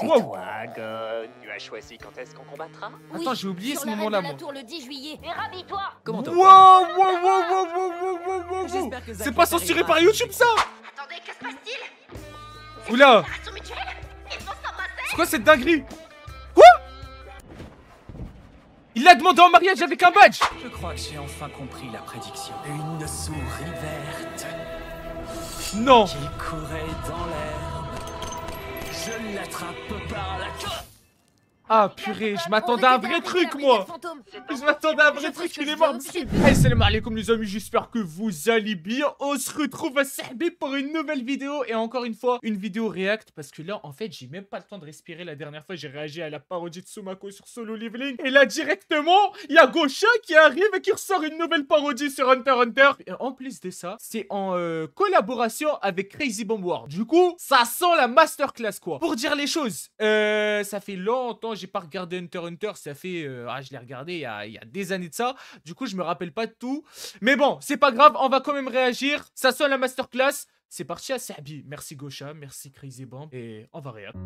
Wow. toi, Gon. Tu as choisi quand est-ce qu'on combattra? Attends, j'ai oublié sur ce l'arène moment-là, de la moi. tour le 10 juillet. Et rhabille-toi. Comment t'as Wow, wow, wow, wow, wow, wow, wow, wow. J'espère que Zach C'est pas censuré arrivera par à YouTube, ça? Attendez, que se passe-t-il? Oula, Relation mutuelle? Ils vont s'embrasser? c'est quoi cette dinguerie? Quoi? Il l'a demandé en mariage avec un badge. Je crois que j'ai enfin compris la prédiction. Une souris verte Non. qui courait dans l'herbe. Je l'attrape par la queue. Ah purée, je m'attendais à un vrai truc, moi. Je m'attendais à un vrai truc, il est mort. Hey, salam alaikum les amis, j'espère que vous allez bien. On se retrouve à Sahbi pour une nouvelle vidéo. Et encore une fois, une vidéo react. Parce que là, en fait, j'ai même pas le temps de respirer. La dernière fois, j'ai réagi à la parodie de Sumako sur Solo Leveling. Et là, directement, il y a Gosha qui arrive et qui ressort une nouvelle parodie sur Hunter x Hunter. Et en plus de ça, c'est en collaboration avec Crazy Bomb World. Du coup, ça sent la masterclass, quoi. Pour dire les choses, ça fait longtemps j'ai pas regardé Hunter x Hunter, ça fait je l'ai regardé il y a des années de ça. Du coup, je me rappelle pas de tout. Mais bon, c'est pas grave, on va quand même réagir. Ça sent la masterclass. C'est parti à Sahbi. Merci Gosha, merci Crazy Bomb et on va réagir.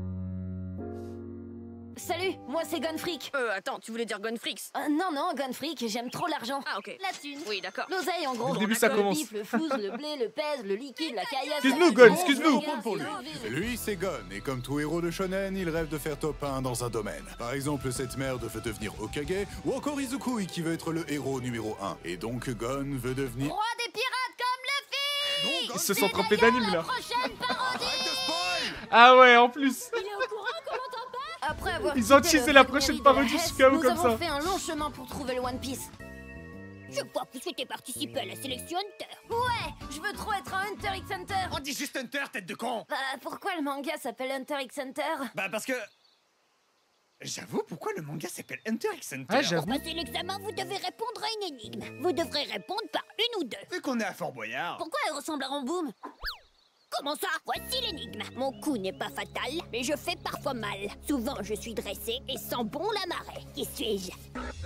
Salut, moi c'est Gunfreak. Attends, tu voulais dire Gunfreaks? Non, Gunfreak, j'aime trop l'argent. Ah, ok. La thune. Oui, d'accord. L'oseille en gros. Au début, ça Le commence. bif, le flouze, le blé, le pèse, le liquide, la caillasse. Excuse-nous, la- Gun, excuse-nous. Pour lui. Lui, c'est Gon, et comme tout héros de shonen, il rêve de faire top 1 dans un domaine. Par exemple, cette merde veut devenir Hokage, ou encore Izukui qui veut être le héros numéro 1. Et donc Gon veut devenir... Roi des pirates comme Luffy. Non, Gon, Ils se c'est sont trompés d'anime là. Prochaine parodie. Arrête de spoil! Ah ouais, en plus. Il est au courant qu'on l'entend pas. Après avoir Ils ont quitté teasé le la Red prochaine Mary de parodie la Hesse, Chicago nous comme avons ça. fait un long chemin pour trouver le One Piece. Je vois que vous souhaitez participer à la sélection Hunter. Ouais, je veux trop être un Hunter x Hunter. On dit juste Hunter, tête de con. Bah pourquoi le manga s'appelle Hunter x Hunter? Bah parce que... J'avoue, pourquoi le manga s'appelle Hunter x Hunter? Ah, j'avoue. Pour passer l'examen, vous devez répondre à une énigme. Vous devrez répondre par une ou deux. Vu qu'on est à Fort Boyard. Pourquoi elle ressemble à Ramboom? Comment ça? Voici l'énigme. Mon coup n'est pas fatal, mais je fais parfois mal. Souvent, je suis dressé et sens bon la marée. Qui suis-je?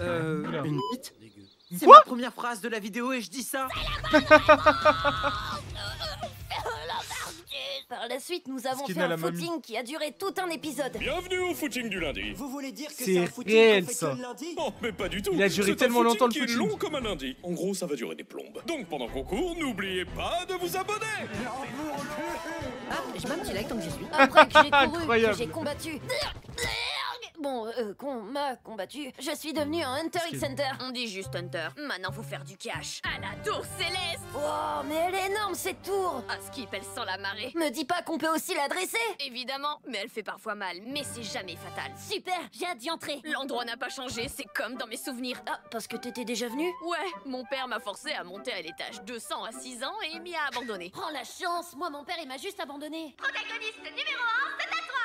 Une bite. C'est Quoi ma première phrase de la vidéo et je dis ça. Par la suite, nous avons Skin fait à un la mamie. footing qui a duré tout un épisode. Bienvenue au footing du lundi. Vous voulez dire que C'est c'est un footing réel, qu'on fait ça. que le lundi? Oh, mais pas du tout. Il a duré C'est un tellement longtemps, le qui est footing. long comme un lundi. En gros, ça va durer des plombes. Donc pendant qu'on court, n'oubliez pas de vous abonner. Ah, je mets un petit like tant que j'y suis. Après que j'ai couru, Incroyable. que j'ai combattu. Bon, qu'on m'a combattu, je suis devenu un Hunter x Hunter. On dit juste Hunter. Maintenant, faut faire du cash. À la tour céleste. Oh, mais elle est énorme cette tour. À Skip, elle sent la marée. Me dis pas qu'on peut aussi la dresser. Évidemment, mais elle fait parfois mal. Mais c'est jamais fatal. Super, j'ai hâte d'y entrer. L'endroit n'a pas changé, c'est comme dans mes souvenirs. Ah, parce que t'étais déjà venu? Ouais, mon père m'a forcé à monter à l'étage 200 à 6 ans et m'y a abandonné. Oh la chance, moi mon père il m'a juste abandonné. Protagoniste numéro 1, c'est à toi!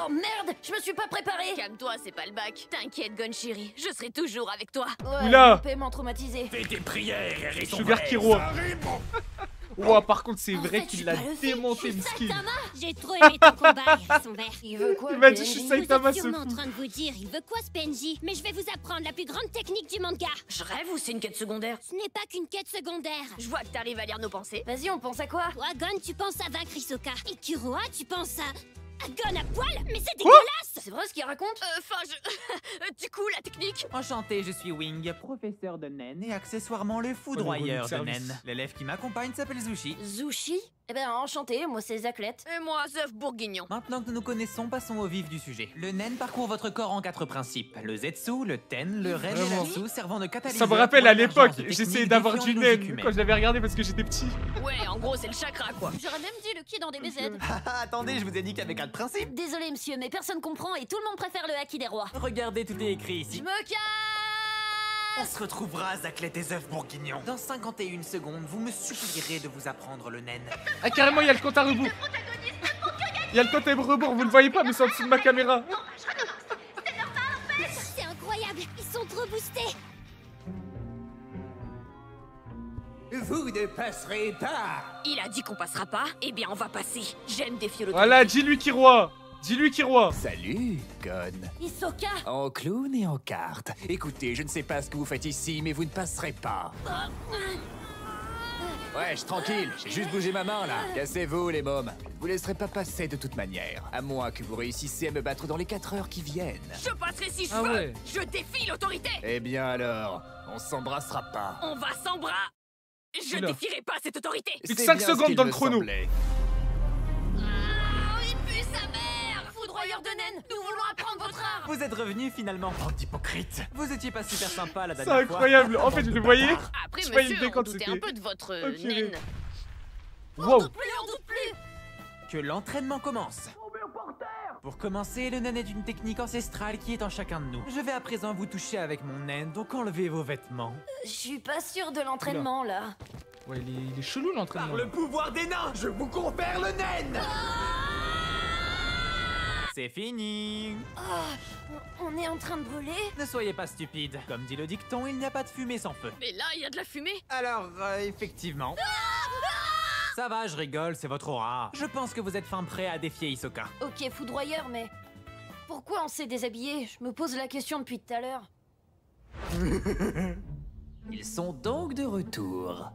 Oh merde, je me suis pas préparé. Calme-toi, c'est pas le bac. T'inquiète, Gon chérie, je serai toujours avec toi. Ouais, Oula. mon paiement traumatisé. Fais tes prières et ton Sugar vrai. Kiro. Ouah, par contre, c'est En vrai fait, je qu'il suis l'a pas le démonté, Miskin. J'ai trop aimé ton combat, son vert. Il veut quoi? Il m'a le dit, je suis PNJ? Saitama, Vous êtes ce sûrement en fou. train de vous dire, il veut quoi ce PNJ? Mais je vais vous apprendre la plus grande technique du manga. Je rêve ou c'est une quête secondaire? Ce n'est pas qu'une quête secondaire. Je vois que t'arrives à lire nos pensées. Vas-y, on pense à quoi? Toi, Gon, tu penses à vaincre Hisoka. Et Kuroa, tu penses à Gon à poil? Mais c'est dégueulasse! C'est vrai ce qu'il raconte? Enfin, du coup, la technique. Enchanté, je suis Wing, professeur de Nen et accessoirement le foudroyeur de service. Nen. L'élève qui m'accompagne s'appelle Zushi. Zushi? Eh ben, enchanté, moi c'est Zaclette. Et moi, Zeuf Bourguignon. Maintenant que nous nous connaissons, passons au vif du sujet. Le Nen parcourt votre corps en 4 principes. Le Zetsu, le Ten, le Ren et Vraiment. l'Atsu servant de catalyseur. Ça me rappelle pour à l'époque, l'émergence de j'essayais techniques d'avoir défiant du les logiques naine humaines. quand je l'avais regardé parce que j'étais petit. Ouais, en gros, c'est le chakra, quoi. J'aurais même dit le qui dans des BZ. Attendez, je vous ai dit qu'il y avait 4 principes. Désolé monsieur, mais personne comprend et tout le monde préfère le haki des rois. Regardez, tout est écrit Je ici. me On casse! se retrouvera, Zaclette et Zeuf Bourguignon. Dans 51 secondes, vous me supplierez de vous apprendre le Nen. Ah, carrément, il y a le compte à rebours. Il y a le compte à rebours, vous le voyez pas, mais c'est en dessous de ma caméra. C'est incroyable, ils sont trop boostés. Vous ne passerez pas. Il a dit qu'on passera pas. Eh bien, on va passer. J'aime défier l'autorité. Voilà, dis-lui Kiroa. Dis-lui Kiroa. Salut, Gon. Hisoka! En clown et en carte. Écoutez, je ne sais pas ce que vous faites ici, mais vous ne passerez pas. Wesh, tranquille, j'ai juste bougé ma main là. Cassez-vous les mômes. Vous laisserez pas passer de toute manière. À moins que vous réussissiez à me battre dans les 4 heures qui viennent. Je passerai si je Ah veux. ouais. Je défie l'autorité. Eh bien alors, on s'embrassera pas. On va s'embrasser. Je Oula. défierai pas cette autorité. Plus que C'est 5 bien ce secondes qu'il dans le me chrono. semblait. Ah, il pue sa mère. Foudroyeur de naine, nous voulons apprendre votre art. Vous êtes revenu finalement. Bande d'hypocrites. Vous étiez pas super sympa la C'est dernière fois. incroyable. En fait, je le voyais. Après, Je voyais monsieur, quand on doutait c'était- un peu de votre Ok. naine. Wow. On doute plus. Que l'entraînement commence. Pour commencer, le naine est une technique ancestrale qui est en chacun de nous. Je vais à présent vous toucher avec mon naine, donc enlevez vos vêtements. Je suis pas sûre de l'entraînement là. Ouais, il est chelou l'entraînement. Par le pouvoir des nains, je vous confère le naine. C'est fini. On est en train de brûler. Ne soyez pas stupide. Comme dit le dicton, il n'y a pas de fumée sans feu. Mais là, il y a de la fumée. Alors, effectivement. Ça va, je rigole, c'est votre aura. Je pense que vous êtes fin prêt à défier Hisoka. Ok, foudroyeur, mais pourquoi on s'est déshabillé? Je me pose la question depuis tout à l'heure. Ils sont donc de retour.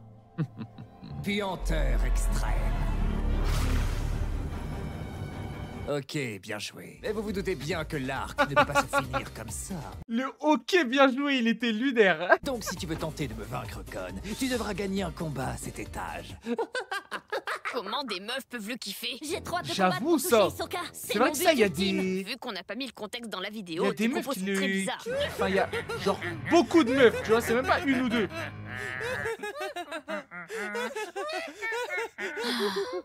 Puanteur extrême. Ok, bien joué. Mais vous vous doutez bien que l'arc ne peut pas se finir comme ça. Le hockey bien joué, il était lunaire. Donc si tu veux tenter de me vaincre, Gon, tu devras gagner un combat à cet étage. Comment des meufs peuvent le kiffer? J'ai trop hâte de J'avoue, combattre pour ça. toucher Hisoka. C'est vrai mon que ça, il y a but ultime. des... Vu qu'on n'a pas mis le contexte dans la Il vidéo, y a des tes meufs propos qui sont très le... bizarres. Enfin, il y a genre beaucoup de meufs, tu vois, c'est même pas une ou deux.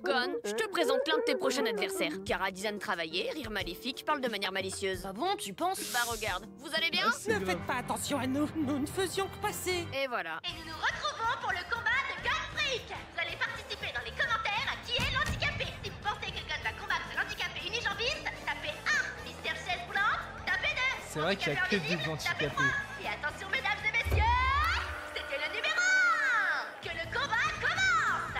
Gon, je te présente l'un de tes prochains adversaires. Cara Dizan travaillé, rire maléfique, parle de manière malicieuse. Ah bon, tu penses? Bah regarde, vous allez bien? Ne faites pas attention à nous, nous ne faisions que passer. Et voilà. Et nous nous retrouvons pour le combat de Gun Freak. Vous allez participer dans les commentaires à qui est l'handicapé. Si vous pensez que Gun va combattre l'handicapé unijambiste, tapez 1. Mister Chaise Boulante, tapez 2. C'est vrai qu'il y a que des handicapés. handicapés. Et attention mesdames et messieurs, c'était le numéro 1. Que le combat commence.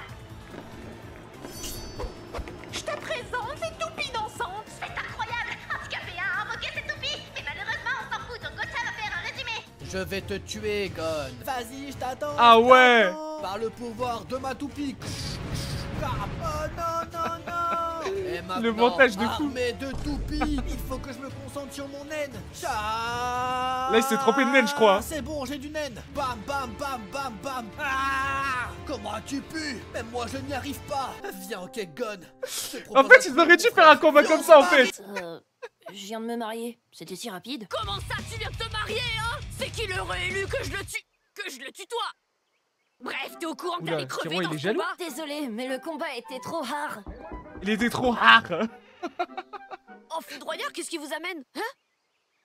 Je te présente les toupies dansantes. C'est incroyable. Handicapé a invoqué cette toupie. Mais malheureusement on s'en fout, donc Gocha va faire un résumé. Je vais te tuer, Gon. Vas-y, je t'attends. Ah ouais. Par le pouvoir de ma toupie. Ah, oh non, non, non. Et maintenant, Le montage de fou. armée de toupies. Il faut que je me concentre sur mon naine. Là, il s'est trompé de naine, je crois. C'est bon, j'ai du naine. Bam, bam, bam, bam, bam. Ah, comment tu pues? Même moi, je n'y arrive pas. Viens, ok, Gon. En fait, ils auraient dû faire un combat comme ça, en fait. Je viens de me marier. C'était si rapide. Comment ça, tu viens de te marier, hein? C'est qui le réélu que je le tue? Que je le tutoie? Bref, t'es au courant que Oula, t'allais crever Tyron, dans il est ce jaloux. combat? Désolé, mais le combat était trop hard. Il était trop hard. Oh, foudroyeur, qu'est-ce qui vous amène? Hein?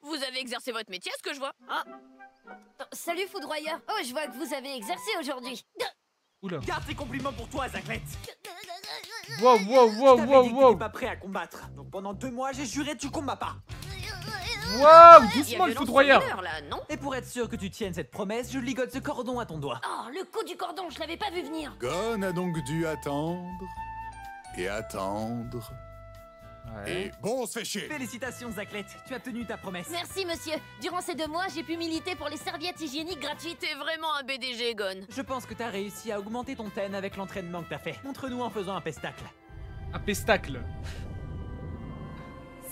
Vous avez exercé votre métier, à ce que je vois? Ah, Salut foudroyeur. Oh, je vois que vous avez exercé aujourd'hui. Oula. Garde tes compliments pour toi, Zaclette. Wow, wow, Je wow, t'avais wow, dit que wow. t'étais pas prêt à combattre. Donc pendant 2 mois, j'ai juré tu combats pas. Wow, il y a doucement le violence foudroyeur. sur l'heure, là, non? Et pour être sûr que tu tiennes cette promesse, je ligote ce cordon à ton doigt. Oh, le coup du cordon, je l'avais pas vu venir. Gon a donc dû attendre et attendre. Et bon, on se fait chier. Félicitations, Zaclette, tu as tenu ta promesse. Merci monsieur. Durant ces 2 mois, j'ai pu militer pour les serviettes hygiéniques gratuites. T'es vraiment un BDG, Gon. Je pense que t'as réussi à augmenter ton ten avec l'entraînement que t'as fait. Montre-nous en faisant un pestacle. Un pestacle.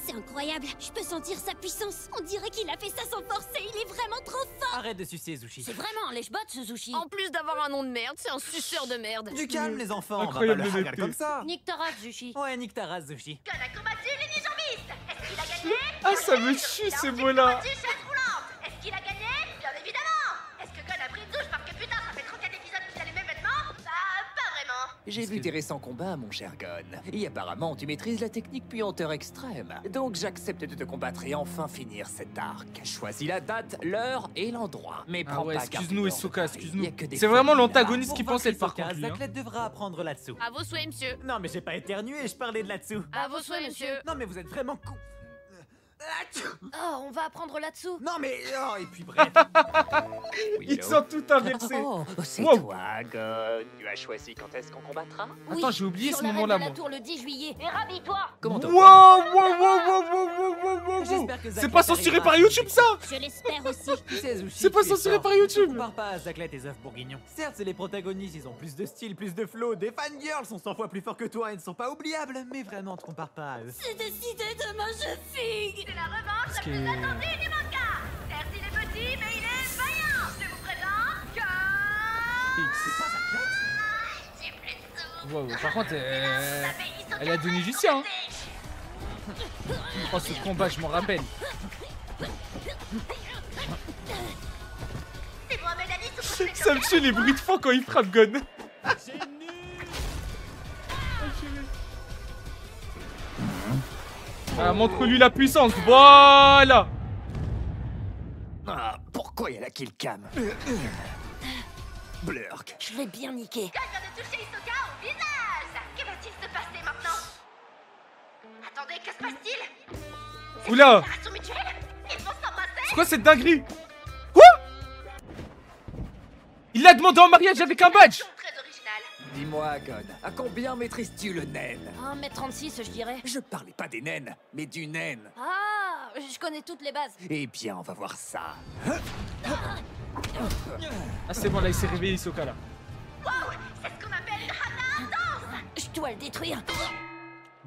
C'est incroyable. Je peux sentir sa puissance. On dirait qu'il a fait ça sans forcer. Il est vraiment trop fort. Arrête de sucer, Zushi. C'est vraiment un lèche-botte ce sushi. En plus d'avoir un nom de merde, c'est un suceur de merde. Du calme, les enfants, on va pas Incroyable le hagar honnêteté. comme ça. Nique ta race, Zushi. Ouais, nique ta race, Zushi. Gon a combattu l'unijambiste. Est-ce qu'il a gagné? Ah, ça me chie ces mots-là. Combattu chaise roulante. Est-ce qu'il a gagné? Bien évidemment. Est-ce que Gon a pris une douche parce que putain, ça fait 34 épisodes qu'il a les mêmes vêtements? Bah, pas vraiment. J'ai vu tes récents combats, mon cher Gon. Et apparemment, tu maîtrises la technique puanteur extrême. Donc j'accepte de te combattre et enfin finir cet arc. Choisis la date, l'heure et l'endroit. Mais Ah prends ouais, pas excuse-nous, garde Hisoka, de Paris. excuse-nous. Y a que des C'est vraiment folies l'antagoniste Pour qui vaincre pensait le par Hisoka, contre, lui, hein. Zaclette devra apprendre là-dessous. À vos souhaits, monsieur. Non, mais j'ai pas éternué, je parlais de là-dessous. À vos souhaits, monsieur. Non, mais vous êtes vraiment con. Oh, on va apprendre là-dessous. Non, mais. Oh, et puis bref. Ils sont tout inversés. Oh, c'est Wow. toi, Gon. Tu as choisi quand est-ce qu'on combattra? Attends, j'ai oublié sur ce la moment-là, reine de moi. la tour le 10 juillet. Et rhabille-toi. Comment Wow, wow, wow, wow, wow, wow, wow, wow. J'espère que C'est pas censuré par YouTube ça. Je l'espère aussi. Tu sais, Zushi, C'est pas tu es censuré fort. par YouTube. Ne compare pas à Zaclette et Zeuf Bourguignon. Certes, c'est les protagonistes, ils ont plus de style, plus de flow. Des fangirls sont 100 fois plus forts que toi et ne sont pas oubliables. Mais vraiment, te compare pas à eux. C'est décidé, demain je figue. C'est la revanche la plus attendue du manga. Certes, il est petit, mais il est vaillant. Je vous présente C'est pas Zaclette? J'ai plus de sous. Wow, par contre, elle a donné du sien. Hein. Oh, ce combat, je m'en rappelle. C'est moi, Mélanie, sous Ça me tue les bruits de fond quand il frappe Gon. Ah, montre-lui la puissance, voilà. Ah, pourquoi il y a la killcam? Blurk. Je l'ai bien niqué. Gon vient de toucher Hisoka au visage. Que va-t-il se passer maintenant? Attendez, que se passe-t-il? Oula. Déclaration mutuelle? Ils vont s'embrasser? C'est quoi cette dinguerie? Quoi? Il l'a demandé en mariage avec un badge. Très original. Dis-moi, Gon, à combien maîtrises-tu le naine? 1m36, je dirais. Je parlais pas des naines, mais du naine. Ah, je connais toutes les bases. Eh bien, on va voir ça. Ah, c'est bon, là, il s'est réveillé, Hisoka, là. Wow, c'est ce qu'on appelle le hana intense. Je dois le détruire.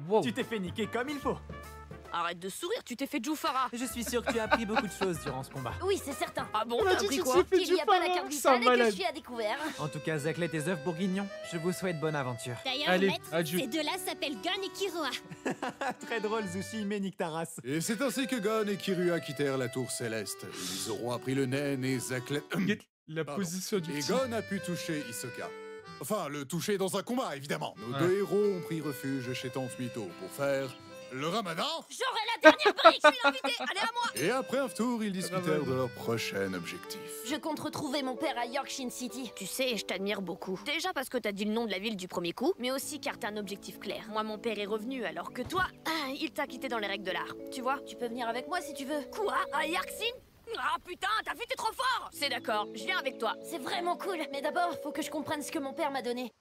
Wow. Tu t'es fait niquer comme il faut. Arrête de sourire, tu t'es fait Jufara. Je suis sûr que tu as appris beaucoup de choses durant ce combat. Oui, c'est certain. Ah bon, On a t'as dit appris que quoi? tu t'es fait Qu'il n'y a pas la du carte c'est un vitale et que je malade. suis à découvert. En tout cas, Zaclette et Zeuf Bourguignon, je vous souhaite bonne aventure. D'ailleurs, Allez, maître, adieu. ces deux-là s'appellent Gon et Kiroa. Très drôle, Zushi, mais nique ta race. Et c'est ainsi que Gon et Kirua quittèrent la tour céleste. Ils auront appris le naine et Zaclette. La Pardon. position du Et petit. Gon a pu toucher Hisoka. Enfin, le toucher dans un combat, évidemment. Nos Ouais. deux héros ont pris refuge chez Tanfmito pour faire le ramadan. J'aurai la dernière brique, je suis l'invité. Allez, à moi. Et après un tour, ils discutèrent de leur prochain objectif. Je compte retrouver mon père à Yorkshire City. Tu sais, je t'admire beaucoup. Déjà parce que t'as dit le nom de la ville du premier coup, mais aussi car t'as un objectif clair. Moi, mon père est revenu, alors que toi, il t'a quitté dans les règles de l'art. Tu vois? Tu peux venir avec moi si tu veux. Quoi? À Yarksin? Ah putain, ta fille t'es trop fort. C'est d'accord, je viens avec toi. C'est vraiment cool. Mais d'abord, faut que je comprenne ce que mon père m'a donné.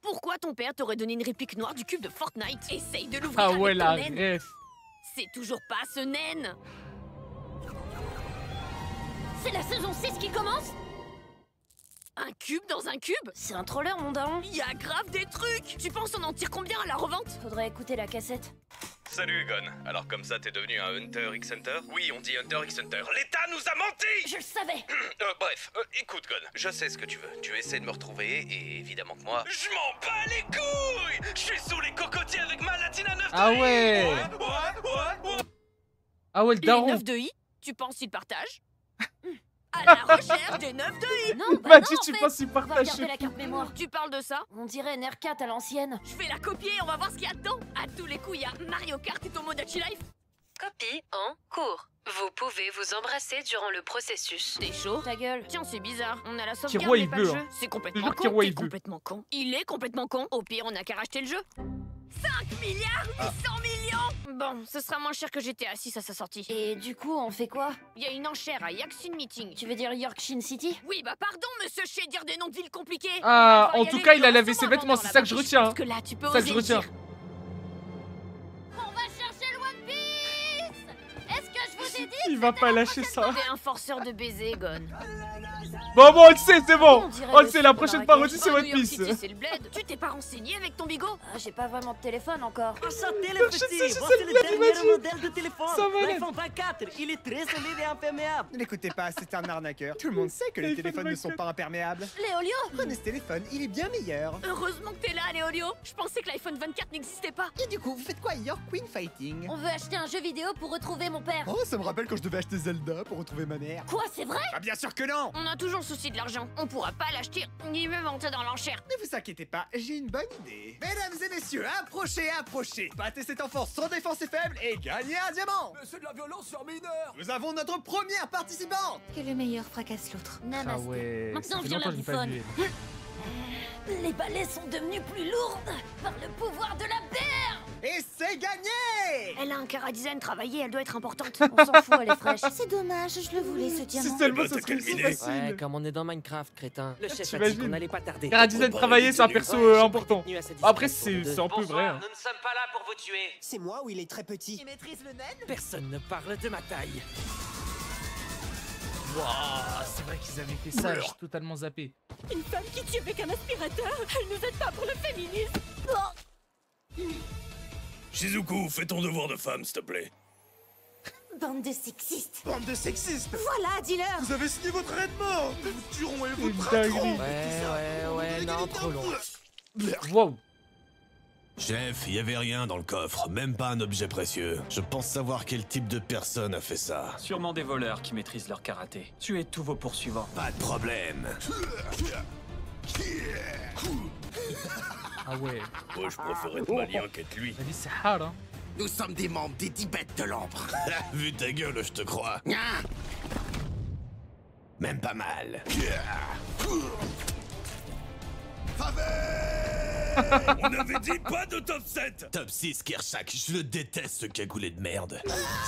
Pourquoi ton père t'aurait donné une réplique noire du cube de Fortnite? Essaye de l'ouvrir Ah avec ouais, ton la naine. ref. C'est toujours pas ce naine. C'est la saison 6 qui commence? Un cube dans un cube? C'est un troller, mon daron. Y a grave des trucs. Tu penses on en tire combien à la revente? Faudrait écouter la cassette. Salut Gon, alors comme ça t'es devenu un Hunter x Hunter? Oui, on dit Hunter x Hunter. L'État nous a menti! Je le savais. Bref, écoute Gon, je sais ce que tu veux. Tu essaies de me retrouver et évidemment que moi... Je m'en bats les couilles! Je suis sous les cocotiers avec ma Latina 9 de Ah I. ouais. Ah ouais, le Les daron. 9 de I? Tu penses qu'ils partagent? À la recherche des 9 de I. Non, bah Bah, non, tu en fait. penses qu'il On va partage. regarder la carte mémoire. Tu parles de ça? On dirait une R4 à l'ancienne. Je vais la copier, on va voir ce qu'il y a dedans. À tous les coups, il y a Mario Kart et Tomodachi Life. Copie en cours. Vous pouvez vous embrasser durant le processus. T'es chaud? Ta gueule. Tiens, c'est bizarre. On a la Kiroa, sauvegarde, mais il pas veut, le hein. jeu. C'est Je complètement jure, con. Kiroa, T'es il veut. complètement con. Il est complètement con. Au pire, on a qu'à racheter le jeu. 5 milliards 800 millions. Bon, ce sera moins cher que GTA 6 à sa sortie. Et du coup, on fait quoi? Il y a une enchère à Yaksun Meeting. Tu veux dire Yorkshire City? Oui, bah pardon, monsieur Chier, dire des noms de villes compliqués. Ah, On va en y tout aller, cas, il a mais lavé on ses va vêtements, dans c'est la ça que je barre. retiens. Parce que là, tu peux C'est ça que oser je le retiens. dire. On va chercher le One Piece. Est-ce que je vous ai dit? Il va pas lâcher ça. T'es un forceur de baiser, Gon. Bon, on le sait, c'est bon. On dirait On le le sait, la film de prochaine Marrakech. parodie, c'est Oh, One New York Piece. City, c'est le bled. Tu t'es pas renseigné avec ton bigot? Ah, j'ai pas vraiment de téléphone encore. Enchanté les Je sais, petits, c'est voici le le bled, il m'a dernier dit. modèle de téléphone, Ça va, l'iPhone 24, il est très solide et imperméable. Ne l'écoutez pas, c'est un arnaqueur. Tout le monde sait que les iPhone téléphones ne sont 24. pas imperméables. Léolio? Prenez ce téléphone, il est bien meilleur. Heureusement que t'es là, Léolio. Je pensais que l'iPhone 24 n'existait pas. Et du coup, vous faites quoi York Queen Fighting? On veut acheter un jeu vidéo pour retrouver mon père. Oh, ça me rappelle quand je devais acheter Zelda pour retrouver ma mère. Quoi, c'est vrai? Ah bien sûr que non. On a toujours le souci de l'argent. On pourra pas l'acheter ni même monter dans l'enchère. Ne vous inquiétez pas, j'ai une bonne idée. Mesdames et messieurs, approchez, approchez. Battez cet enfant sans défense et faible et gagnez un diamant. Mais c'est de la violence sur mineur. Nous avons notre première participante. Que le meilleur fracasse l'autre. Ah Namasté. ouais. Maintenant Ça fait vient longtemps la que j'ai pas vu. bouffonne. Les balais sont devenus plus lourdes par le pouvoir de la bière. Et c'est gagné! Elle a un chara-design travaillé, elle doit être importante. On s'en fout, elle est fraîche. C'est dommage, je le voulais ce diamant. Si seulement ça serait si facile. Ouais, comme on est dans Minecraft, crétin. Le chef a dit T'imagines? qu'on allait pas tarder. Chara-design travaillé, c'est un perso important. Après, c'est un peu vrai. Hein. Nous ne sommes pas là pour vous tuer. C'est moi ou il est très petit? Tu maîtrises le naine? Personne ne parle de ma taille. Wow, c'est vrai qu'ils avaient fait ça, j'ai totalement zappé. Une femme qui tue avec un aspirateur, elle nous aide pas pour le féminisme. Oh. Shizuku, fais ton devoir de femme, s'il te plaît. Bande de sexistes. Bande de sexistes! Voilà, dis-leur. Vous avez signé votre aide-mort! Nous vous tuerons et vous Une traquerons! Ouais, non, trop long. Wow. Chef, il y avait rien dans le coffre, même pas un objet précieux. Je pense savoir quel type de personne a fait ça. Sûrement des voleurs qui maîtrisent leur karaté. Tuez tous vos poursuivants. Pas de problème. Ah ouais. Moi, je préfère être malien qu'être lui. Vas-y, c'est hard, hein. Nous sommes des membres des 10 bêtes de l'ombre. Vu ta gueule, je te crois. Même pas mal. On avait dit pas de top 7. Top 6, Kershak, je le déteste ce cagoulé de merde.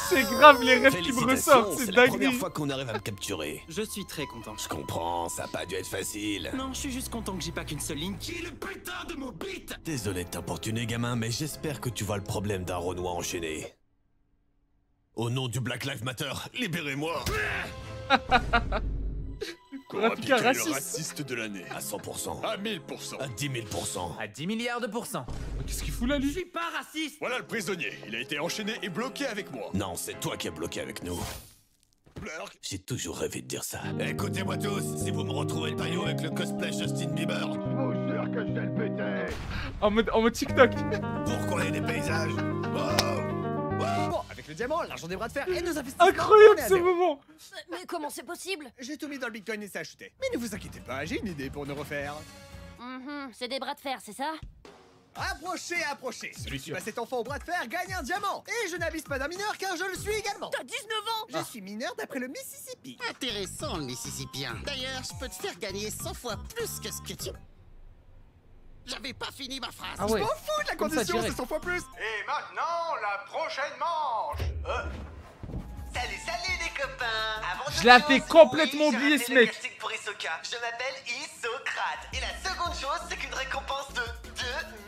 C'est grave les rêves qui me ressortent, c'est la première dingue. fois qu'on arrive à me capturer. Je suis très content. Je comprends, ça a pas dû être facile. Non, je suis juste content que j'ai pas qu'une seule ligne. Qui est le putain de mon bite? Désolé de t'importuner, gamin, mais j'espère que tu vois le problème d'un Renoir enchaîné. Au nom du Black Lives Matter, libérez-moi. Kurapika le raciste. raciste de l'année. À 100%. À 1000%. À 10 000%. À 10 milliards de pourcents. Qu'est-ce qu'il fout là, lui? Pas raciste. Voilà le prisonnier. Il a été enchaîné et bloqué avec moi. Non, c'est toi qui as bloqué avec nous. J'ai toujours rêvé de dire ça. Écoutez-moi tous, si vous me retrouvez le maillot avec le cosplay Justin Bieber. Je vous jure que je vais le péter. En mode TikTok. Pourquoi il y a des paysages? Bon, avec le diamant, l'argent des bras de fer et nos investissements. Incroyable on est à ce zéro. moment. Mais comment c'est possible? J'ai tout mis dans le bitcoin et ça a chuté. Mais ne vous inquiétez pas, j'ai une idée pour nous refaire. C'est des bras de fer, c'est ça? Approchez, approchez. Celui qui bat cet enfant au bras de fer gagne un diamant. Et je n'abuse pas d'un mineur car je le suis également. T'as 19 ans. Je suis mineur d'après le Mississippi. Intéressant, le Mississippien. D'ailleurs, je peux te faire gagner 100 fois plus que ce que tu... J'avais pas fini ma phrase. Ah ouais. Je m'en fous de la Comme ça, condition, direct. c'est 100 fois plus. Et maintenant, la prochaine manche. Salut les copains. Avant Je l'ai fait complètement oublier ce mec. casting pour Hisoka. Je m'appelle Isocrate. Et la seconde chose, c'est qu'une récompense de 2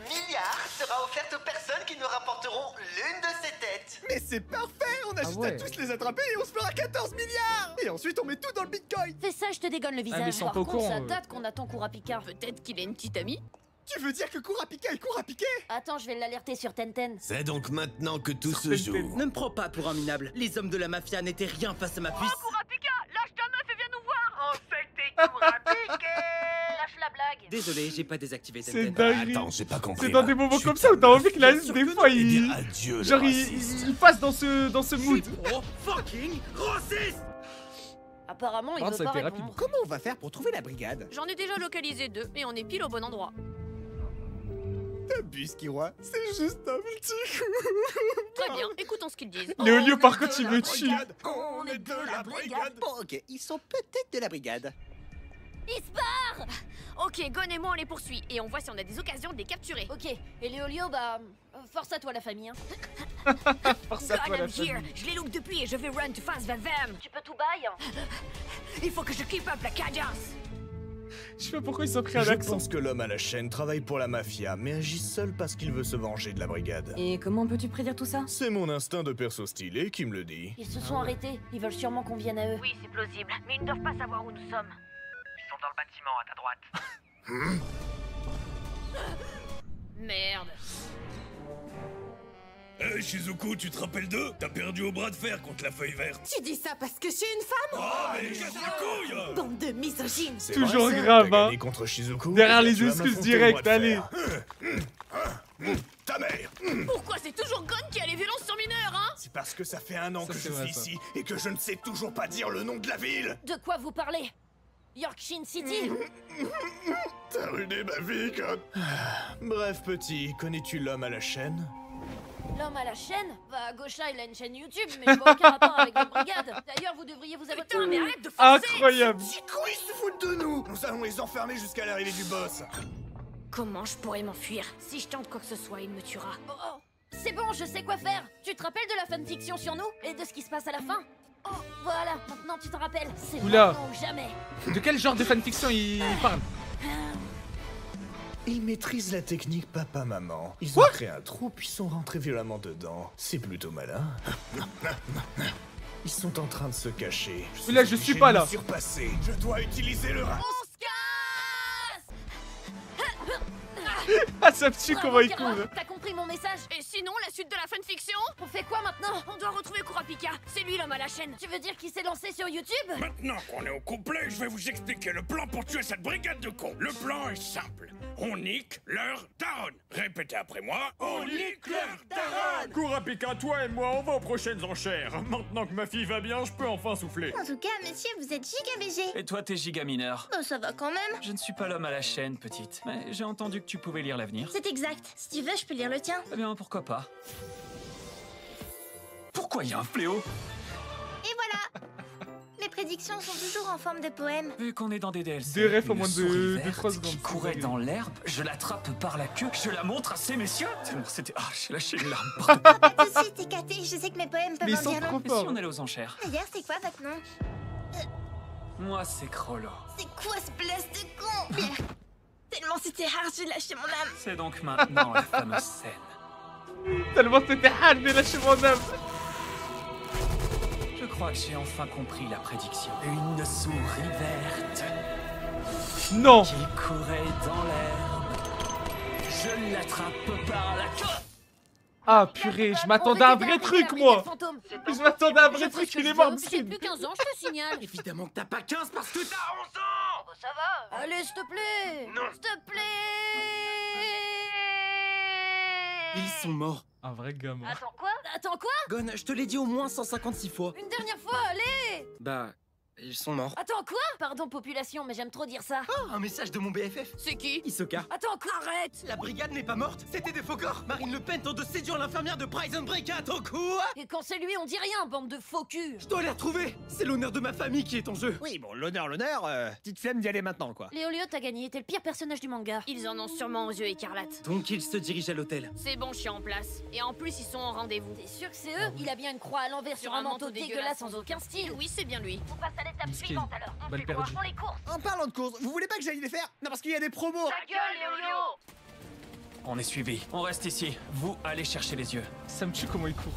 milliards sera offerte aux personnes qui nous rapporteront l'une de ces têtes. Mais c'est parfait, on a juste ouais. à tous les attraper et on se fera 14 milliards. Et ensuite on met tout dans le bitcoin. Fais ça, je te dégonne le mais ils visage. sont Par pas au contre, courant, ça eux. date qu'on attend Kurapika. Peut-être qu'il a une petite amie. Tu veux dire que Kurapika est Kurapiké? Attends, je vais l'alerter sur Tenten. C'est donc maintenant que tout se joue. Ne me prends pas pour un minable. Les hommes de la mafia n'étaient rien face à ma puce. Kurapika, lâche ta meuf et viens nous voir. On sait que t'es Kurapike. Lâche la blague. Désolé, j'ai pas désactivé C'est Tenten. dingue. Attends, j'ai pas compris. C'est dans des moments comme ça où t'as envie que la Bien sûr des que fois non. Eh il. bien, adieu, le Genre racisme. il passe dans ce mood. Oh fucking raciste. Apparemment, il Par veut contre, ça a pas été rapide. répondre. Comment on va faire pour trouver la brigade? J'en ai déjà localisé 2 et on est pile au bon endroit. T'abuses, Kiroa. C'est juste un petit coup. Très bien, écoutons ce qu'ils disent. Léolio par contre il me tue. On est de la brigade. Bon, ok, ils sont peut-être de la brigade. Il se barre. Ok, Gon et moi on les poursuit et on voit si on a des occasions de les capturer. Ok, et Léolio, bah... force à toi la famille, hein. Force à toi Gon, la I'm here. famille. Je les look depuis et je vais run to fast Vam. Tu peux tout bail, hein. Il faut que je keep up la cadence. Je sais pas pourquoi ils ont pris un Je accent. pense que l'homme à la chaîne travaille pour la mafia, mais agit seul parce qu'il veut se venger de la brigade. Et comment peux-tu prédire tout ça? C'est mon instinct de perso stylé qui me le dit. Ils se sont arrêtés. Ils veulent sûrement qu'on vienne à eux. Oui, c'est plausible, mais ils ne doivent pas savoir où nous sommes. Ils sont dans le bâtiment à ta droite. Merde. Hé Shizuku, tu te rappelles d'eux? T'as perdu au bras de fer contre la feuille verte. Tu dis ça parce que je suis une femme? Ah, mais casse les couilles! Bande de misogynes! C'est Toujours vrai, ça, grave, t'as hein. gagné contre Shizuku, Derrière et là, les tu vas excuses m'affronter directes, au bras de allez. fer. Ta mère. Pourquoi c'est toujours Gon qui a les violences sur mineurs, hein? C'est parce que ça fait 1 an Ça, que c'est je vrai, suis ça. ici et que je ne sais toujours pas dire le nom de la ville. De quoi vous parlez? Yorkshire City? T'as ruiné ma vie, Con. Bref, petit, connais-tu l'homme à la chaîne? L'homme à la chaîne? Bah, Gaucha, il a une chaîne YouTube, mais je vois aucun rapport avec la brigade. D'ailleurs, vous devriez vous abonner. Putain, mais arrête de forcer! Incroyable. Ces coups, ils se foutent de nous. Nous allons les enfermer jusqu'à l'arrivée du boss. Comment je pourrais m'enfuir? Si je tente quoi que ce soit, il me tuera. Oh, C'est bon, je sais quoi faire. Tu te rappelles de la fanfiction sur nous et de ce qui se passe à la fin? Oh, voilà, maintenant tu t'en rappelles. C'est maintenant ou jamais. De quel genre de fanfiction il parle? Ils maîtrisent la technique papa-maman. Ils ont créé un trou puis sont rentrés violemment dedans. C'est plutôt malin. Ils sont en train de se cacher. Là, je suis pas là. Surpassé. Je dois utiliser le rat. Ah, ça me tue comment il court. T'as compris mon message? Et sinon, la suite de la fanfiction? On fait quoi maintenant? On doit retrouver Kurapika. C'est lui l'homme à la chaîne. Tu veux dire qu'il s'est lancé sur YouTube? Maintenant qu'on est au complet, je vais vous expliquer le plan pour tuer cette brigade de cons. Le plan est simple. On nique leur daronne. Répétez après moi. On nique leur daronne. Kurapika, toi et moi, on va aux prochaines enchères. Maintenant que ma fille va bien, je peux enfin souffler. En tout cas, monsieur, vous êtes giga BG. Et toi, t'es giga mineur. Oh, ça va quand même. Je ne suis pas l'homme à la chaîne, petite. Mais j'ai entendu que tu pouvais lire l'avenir. C'est exact. Si tu veux, je peux lire le tien. Eh bien, pourquoi pas. Pourquoi il y a un fléau? Et voilà. Mes prédictions sont toujours en forme de poème. Vu qu'on est dans des DLC, Des refs au une moins souris de verte 3 secondes. qui courait dans l'herbe, je l'attrape par la queue, je la montre à ces messieurs. Tellement c'était... Ah, j'ai lâché une larme partout. Pas de soucis, t'es caté. Je sais que mes poèmes peuvent en dire long. Et si on allait aux enchères? D'ailleurs, c'est quoi votre nom? Moi, c'est Crollo. C'est quoi ce blast de con? Bien. Tellement c'était hard, j'ai lâché mon âme. C'est donc maintenant la fameuse scène. Tellement c'était hard, j'ai lâché mon âme. Je crois que j'ai enfin compris la prédiction. Une souris verte. Non. Qui courait dans l'herbe. Je l'attrape par la queue. Ah purée, je m'attendais à un vrai truc moi. Je m'attendais à un vrai truc, il est mort. J'ai plus 15 ans, je te signale. Évidemment que t'as pas 15 parce que t'as 11 ans. Oh, ça va. Allez, s'il te plaît. Non. S'il te plaît. Ils sont morts. Un vrai gamin. Attends quoi? Attends quoi? Gon, je te l'ai dit au moins 156 fois. Une dernière fois, allez. Bah, ils sont morts. Attends quoi? Pardon population, mais j'aime trop dire ça. Oh, un message de mon BFF. C'est qui? Hisoka. Attends quoi? Arrête. La brigade n'est pas morte, c'était des faux corps. Marine Le Pen tente de séduire l'infirmière de Prison Break à Toku. Et quand c'est lui, on dit rien, bande de faux cul. Je dois les retrouver. C'est l'honneur de ma famille qui est en jeu. Oui, bon, l'honneur, petite flemme d'y aller maintenant, quoi. Léolio, t'as gagné, t'es le pire personnage du manga. Ils en ont sûrement aux yeux écarlates. Donc ils se dirigent à l'hôtel. C'est bon, je suis en place. Et en plus, ils sont en rendez-vous. T'es sûr que c'est eux? Il a bien une croix à l'envers sur un manteau dégueulasse sans aucun style. Oui, c'est bien lui. On passe à l'étape suivante alors. On Balle fait quoi? perdue. On les courses. En parlant de courses, vous voulez pas que j'aille les faire? Non, parce qu'il y a des promos. Ta gueule, Léolio. On est suivis. On reste ici. Vous, allez chercher les yeux. Ça me tue comment il court.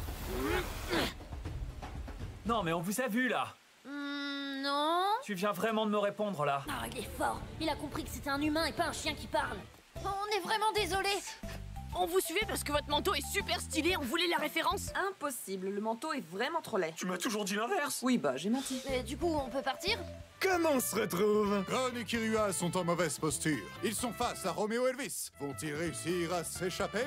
Non, mais on vous a vu là. Non. Tu viens vraiment de me répondre là. Ah, il est fort. Il a compris que c'était un humain et pas un chien qui parle. On est vraiment désolé. On vous suivait parce que votre manteau est super stylé, on voulait la référence. Impossible, le manteau est vraiment trop laid. Tu m'as toujours dit l'inverse. Oui, bah j'ai menti. Mais du coup, on peut partir? Comment on se retrouve? Gon et Kirua sont en mauvaise posture. Ils sont face à Romeo Elvis. Vont-ils réussir à s'échapper?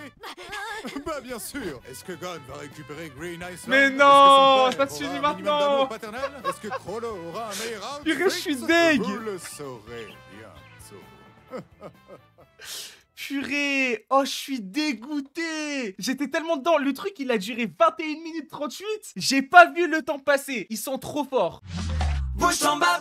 Bah bien sûr. Est-ce que Gon va récupérer Green Island? Mais non, ça ça se finit maintenant. Est-ce que Crollo aura un meilleur outfit? Purée, je suis deg. Vous le saurez bientôt. Purée. Oh, je suis dégoûté. J'étais tellement dedans. Le truc, il a duré 21 minutes 38. J'ai pas vu le temps passer. Ils sont trop forts. Bouche en baba.